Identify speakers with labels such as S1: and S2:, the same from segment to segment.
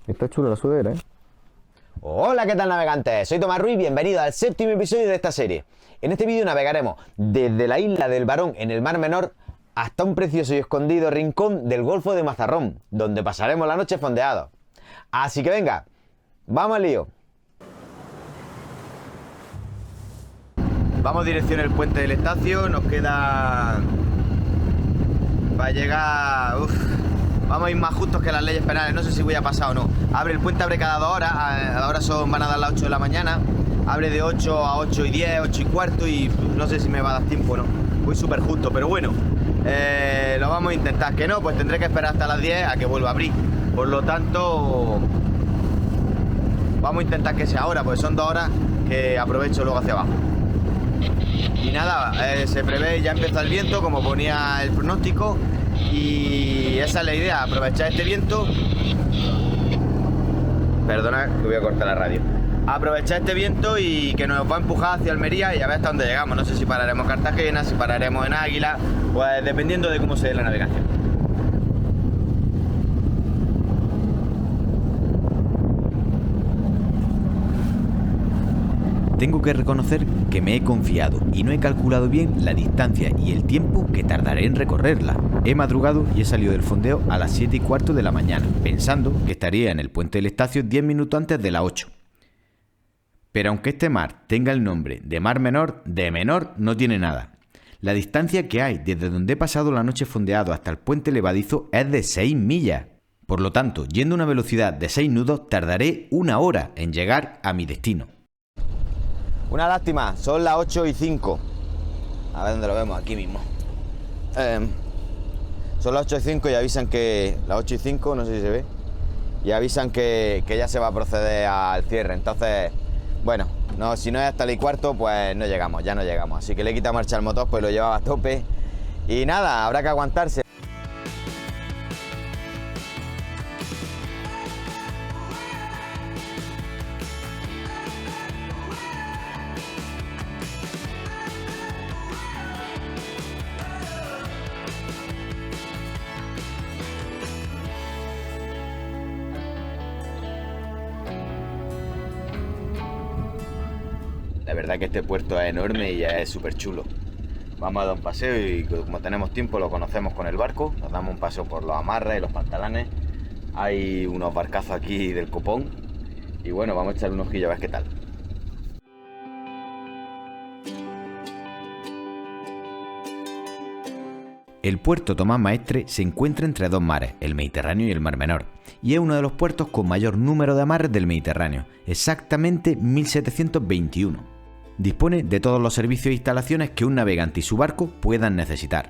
S1: Está chula la sudadera, ¿eh?
S2: Hola, ¿qué tal, navegantes? Soy Tomás Ruiz, bienvenido al séptimo episodio de esta serie. En este vídeo navegaremos desde la isla del Barón en el Mar Menor hasta un precioso y escondido rincón del Golfo de Mazarrón, donde pasaremos la noche fondeados. Así que venga, vamos al lío. Vamos dirección el puente del Estacio, nos queda... para llegar... Vamos a ir más justos que las leyes penales, no sé si voy a pasar o no. Abre el puente, abre cada 2 horas, ahora van a dar las 8 de la mañana. Abre de 8 a 8 y 10, 8 y cuarto y no sé si me va a dar tiempo o no. Voy súper justo, pero bueno, lo vamos a intentar. Que no, pues tendré que esperar hasta las 10 a que vuelva a abrir. Por lo tanto, vamos a intentar que sea ahora, pues son 2 horas que aprovecho luego hacia abajo. Y nada, se prevé, ya empezó el viento, como ponía el pronóstico. Y esa es la idea, aprovechar este viento. Perdona que voy a cortar la radio. Aprovechar este viento y que nos va a empujar hacia Almería y a ver hasta dónde llegamos. No sé si pararemos en Cartagena, si pararemos en Águila, pues dependiendo de cómo se dé la navegación.
S3: Tengo que reconocer que me he confiado y no he calculado bien la distancia y el tiempo que tardaré en recorrerla. He madrugado y he salido del fondeo a las 7 y cuarto de la mañana, pensando que estaría en el puente del Estacio 10 minutos antes de las 8. Pero aunque este mar tenga el nombre de Mar Menor, de menor no tiene nada. La distancia que hay desde donde he pasado la noche fondeado hasta el puente levadizo es de 6 millas. Por lo tanto, yendo a una velocidad de 6 nudos, tardaré 1 hora en llegar a mi destino.
S2: Una lástima, son las 8 y 5. A ver dónde lo vemos, aquí mismo. Son las 8 y 5 y avisan que... Las 8 y 5, no sé si se ve. Y avisan que ya se va a proceder al cierre. Entonces, bueno, no, si no es hasta el cuarto, pues no llegamos, ya no llegamos. Así que le quita marcha al motor, pues lo llevaba a tope. Y nada, habrá que aguantarse. La verdad que este puerto es enorme y es súper chulo. Vamos a dar un paseo y como tenemos tiempo lo conocemos con el barco. Nos damos un paseo por los amarres y los pantalanes. Hay unos barcazos aquí del copón. Y bueno, vamos a echar un ojillo a ver qué tal.
S3: El puerto Tomás Maestre se encuentra entre 2 mares, el Mediterráneo y el Mar Menor, y es uno de los puertos con mayor número de amarres del Mediterráneo, exactamente 1721. Dispone de todos los servicios e instalaciones que un navegante y su barco puedan necesitar.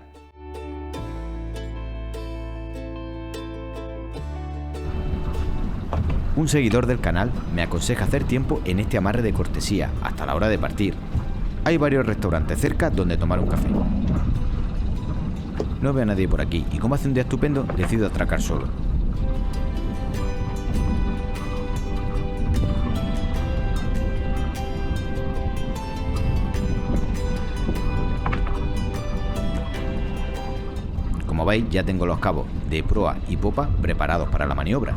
S3: Un seguidor del canal me aconseja hacer tiempo en este amarre de cortesía hasta la hora de partir. Hay varios restaurantes cerca donde tomar un café. No veo a nadie por aquí y como hace un día estupendo, decido atracar solo. Como veis, ya tengo los cabos de proa y popa preparados para la maniobra.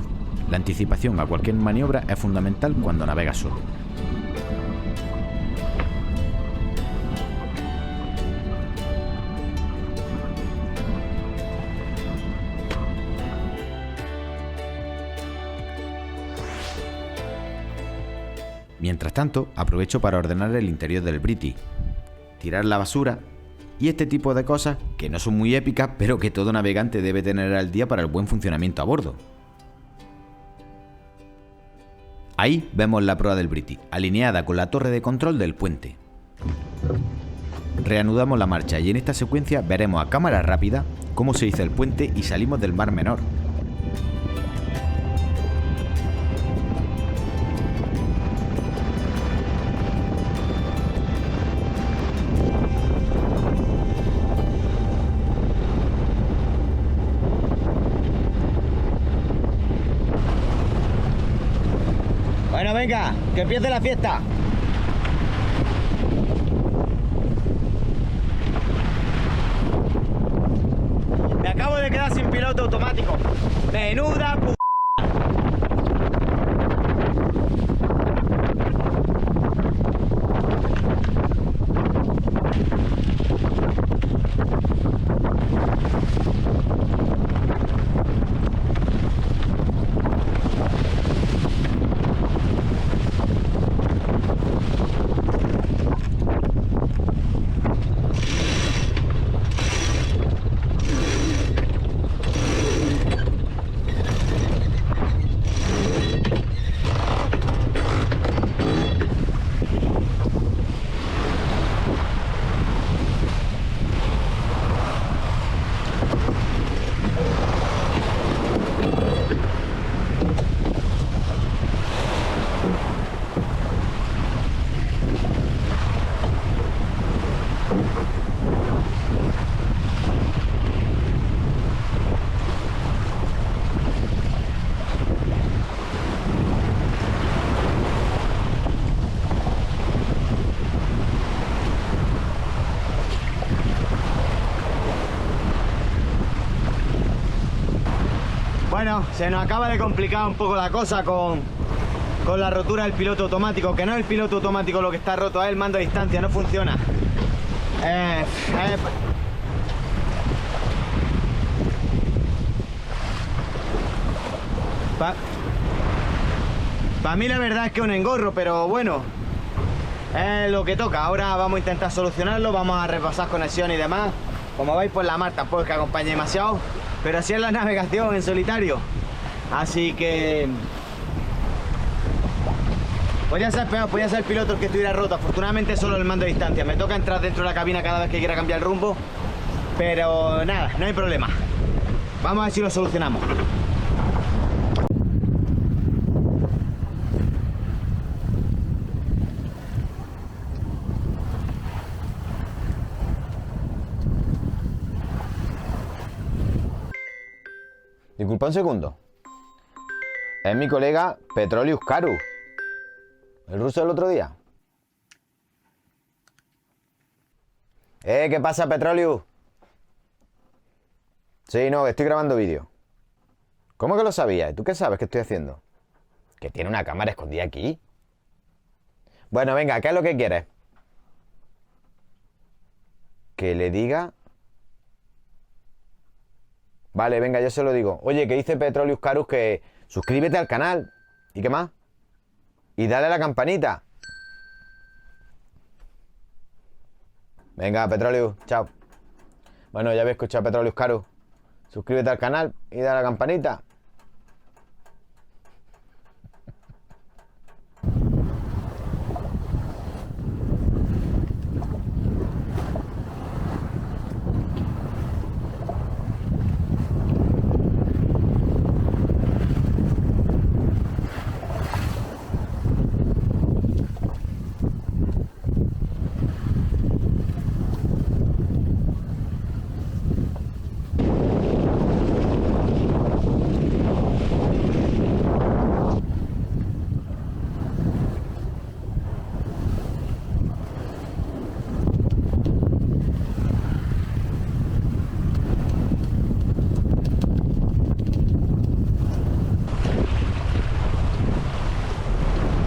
S3: La anticipación a cualquier maniobra es fundamental cuando navegas solo. Mientras tanto, aprovecho para ordenar el interior del British, tirar la basura y este tipo de cosas que no son muy épicas, pero que todo navegante debe tener al día para el buen funcionamiento a bordo. Ahí vemos la proa del British, alineada con la torre de control del puente. Reanudamos la marcha y en esta secuencia veremos a cámara rápida cómo se hizo el puente y salimos del Mar Menor.
S2: Bueno, venga, que empiece la fiesta. Me acabo de quedar sin piloto automático. Menuda p... Bueno, se nos acaba de complicar un poco la cosa con la rotura del piloto automático, que no es el piloto automático lo que está roto, es el mando a distancia, no funciona. Para mí la verdad es que es un engorro, pero bueno, es lo que toca. Ahora vamos a intentar solucionarlo, vamos a repasar conexiones y demás. Como veis, pues la mar tampoco es que acompañe demasiado, pero así es la navegación en solitario. Así que podría ser peor, podría ser el piloto el que estuviera roto. Afortunadamente solo el mando a distancia. Me toca entrar dentro de la cabina cada vez que quiera cambiar el rumbo, pero nada, no hay problema. Vamos a ver si lo solucionamos. Disculpa un segundo. Es mi colega Petroleus Caru, el ruso del otro día. ¿Qué pasa, Petroleus? Sí, no, estoy grabando vídeo. ¿Cómo que lo sabías? ¿Tú qué sabes que estoy haciendo? ¿Que tiene una cámara escondida aquí? Bueno, venga, ¿qué es lo que quieres? Que le diga... Vale, venga, yo se lo digo. Oye, que dice Petroleus Carus que suscríbete al canal. ¿Y qué más? Y dale a la campanita. Venga, Petroleus, chao. Bueno, ya habéis escuchado a Petroleus Carus. Suscríbete al canal y dale a la campanita.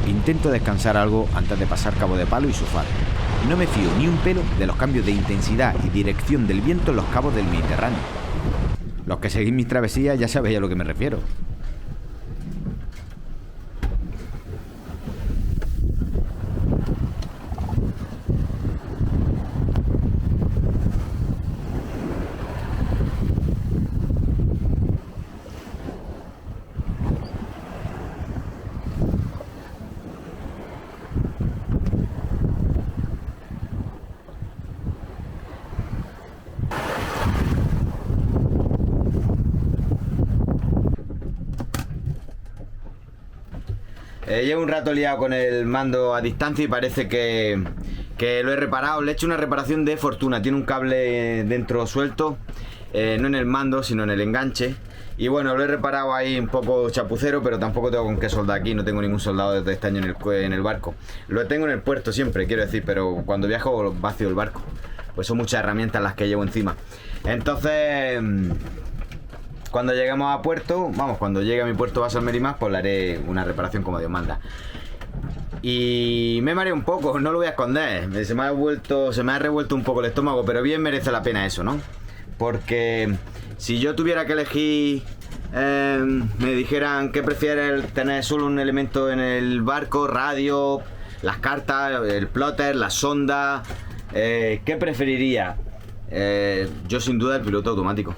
S3: Intento descansar algo antes de pasar Cabo de Palo y su faro. No me fío ni un pelo de los cambios de intensidad y dirección del viento en los cabos del Mediterráneo. Los que seguís mis travesías ya sabéis a lo que me refiero.
S2: Llevo un rato liado con el mando a distancia y parece que lo he reparado. Le he hecho una reparación de fortuna. Tiene un cable dentro suelto, no en el mando, sino en el enganche. Y bueno, lo he reparado ahí un poco chapucero, pero tampoco tengo con qué soldar aquí. No tengo ningún soldado desde este año en el barco. Lo tengo en el puerto siempre, quiero decir, pero cuando viajo vacío el barco. Pues son muchas herramientas las que llevo encima. Entonces... cuando lleguemos a puerto, cuando llegue a mi puerto base Almerimás, pues le haré una reparación como Dios manda. Y me mareé un poco, no lo voy a esconder. Se me ha revuelto un poco el estómago, pero bien merece la pena eso, ¿no? Porque si yo tuviera que elegir, me dijeran que prefieres tener solo un elemento en el barco, radio, las cartas, el plotter, la sonda, ¿qué preferiría? Yo sin duda el piloto automático.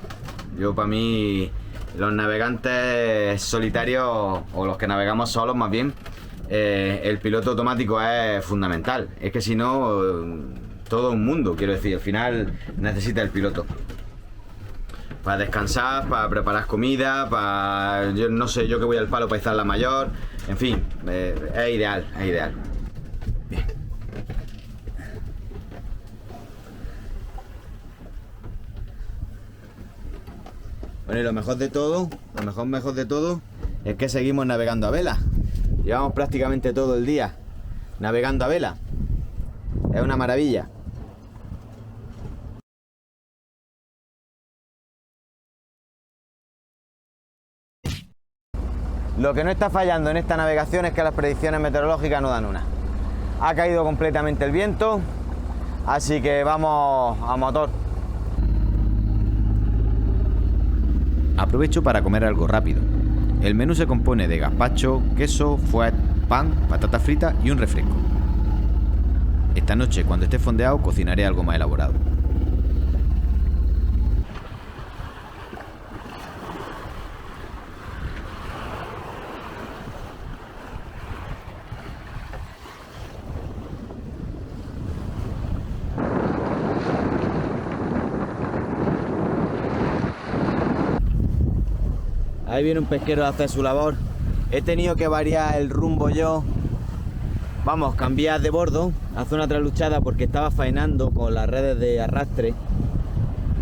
S2: Yo, para mí, los navegantes solitarios, o los que navegamos solos más bien, el piloto automático es fundamental. Es que si no, todo un mundo, quiero decir, al final necesita el piloto. Para descansar, para preparar comida, para... yo no sé, yo que voy al palo para izar la mayor. En fin, es ideal, es ideal. Bien. Bueno, y lo mejor de todo, mejor de todo, es que seguimos navegando a vela. Llevamos prácticamente todo el día navegando a vela. Es una maravilla. Lo que no está fallando en esta navegación es que las predicciones meteorológicas no dan una. Ha caído completamente el viento, así que vamos a motor.
S3: Aprovecho para comer algo rápido. El menú se compone de gazpacho, queso, fuet, pan, patatas fritas y un refresco. Esta noche, cuando esté fondeado, cocinaré algo más elaborado.
S2: Ahí viene un pesquero a hacer su labor. He tenido que variar el rumbo yo. Vamos, cambiar de bordo, hacer una trasluchada porque estaba faenando con las redes de arrastre,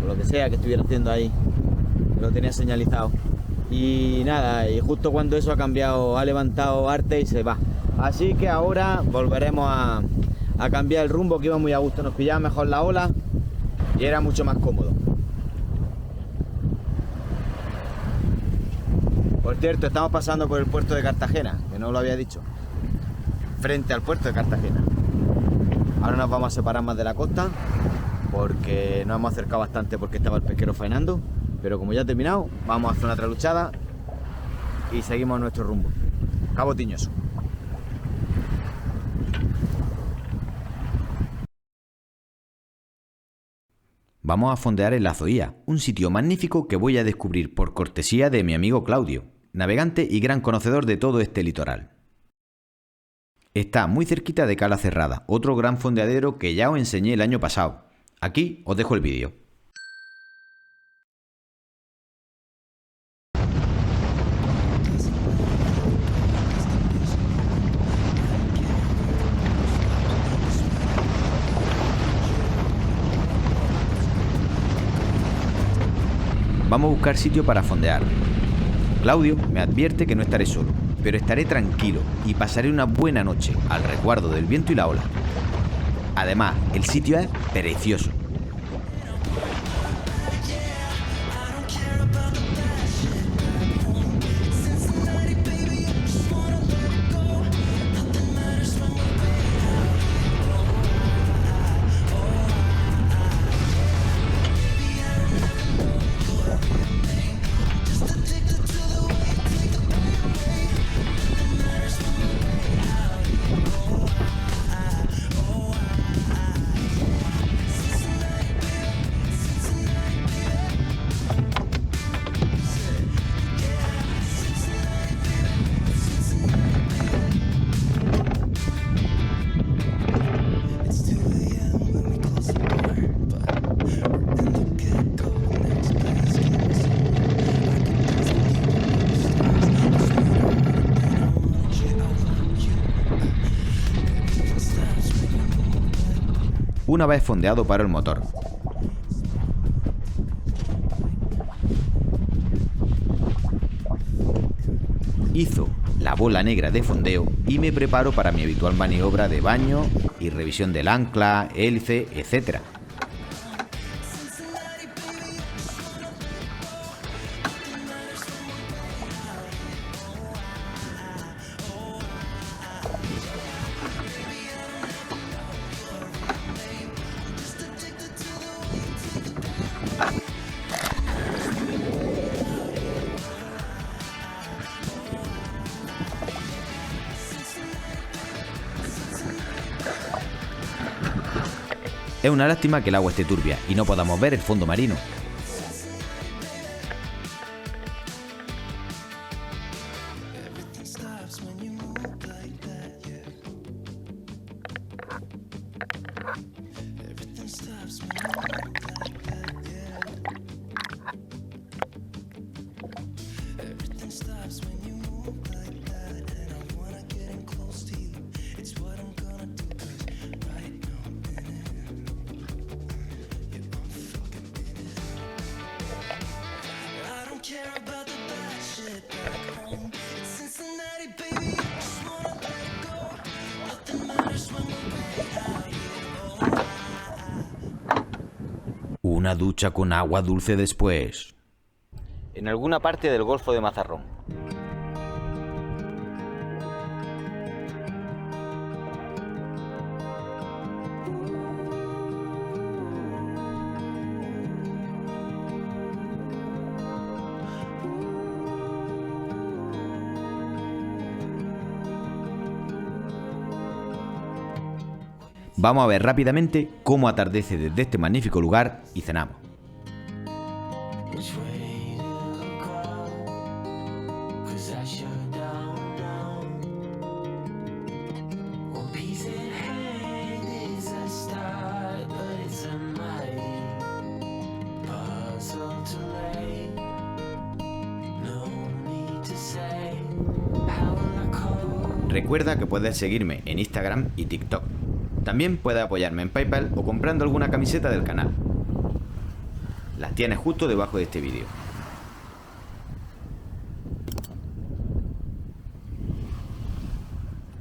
S2: o lo que sea que estuviera haciendo ahí. Lo tenía señalizado. Y nada, y justo cuando eso ha cambiado, ha levantado arte y se va. Así que ahora volveremos a cambiar el rumbo, que iba muy a gusto. Nos pillaba mejor la ola y era mucho más cómodo. Por cierto, estamos pasando por el puerto de Cartagena, que no lo había dicho. Frente al puerto de Cartagena. Ahora nos vamos a separar más de la costa, porque nos hemos acercado bastante porque estaba el pesquero faenando. Pero como ya ha terminado, vamos a hacer una trasluchada y seguimos nuestro rumbo. Cabo Tiñoso.
S3: Vamos a fondear en La Zoía, un sitio magnífico que voy a descubrir por cortesía de mi amigo Claudio, navegante y gran conocedor de todo este litoral. Está muy cerquita de Cala Cerrada, otro gran fondeadero que ya os enseñé el año pasado. Aquí os dejo el vídeo. Vamos a buscar sitio para fondear. Claudio me advierte que no estaré solo, pero estaré tranquilo y pasaré una buena noche al resguardo del viento y la ola. Además, el sitio es precioso. Una vez fondeado, paro el motor. Hizo la bola negra de fondeo y me preparo para mi habitual maniobra de baño y revisión del ancla, hélice, etc. Es una lástima que el agua esté turbia y no podamos ver el fondo marino. Una ducha con agua dulce después.
S2: En alguna parte del Golfo de Mazarrón.
S3: Vamos a ver rápidamente cómo atardece desde este magnífico lugar y cenamos. Recuerda que puedes seguirme en Instagram y TikTok. También puedes apoyarme en PayPal o comprando alguna camiseta del canal. Las tienes justo debajo de este vídeo.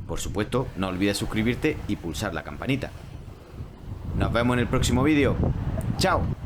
S3: Por supuesto, no olvides suscribirte y pulsar la campanita. Nos vemos en el próximo vídeo. ¡Chao!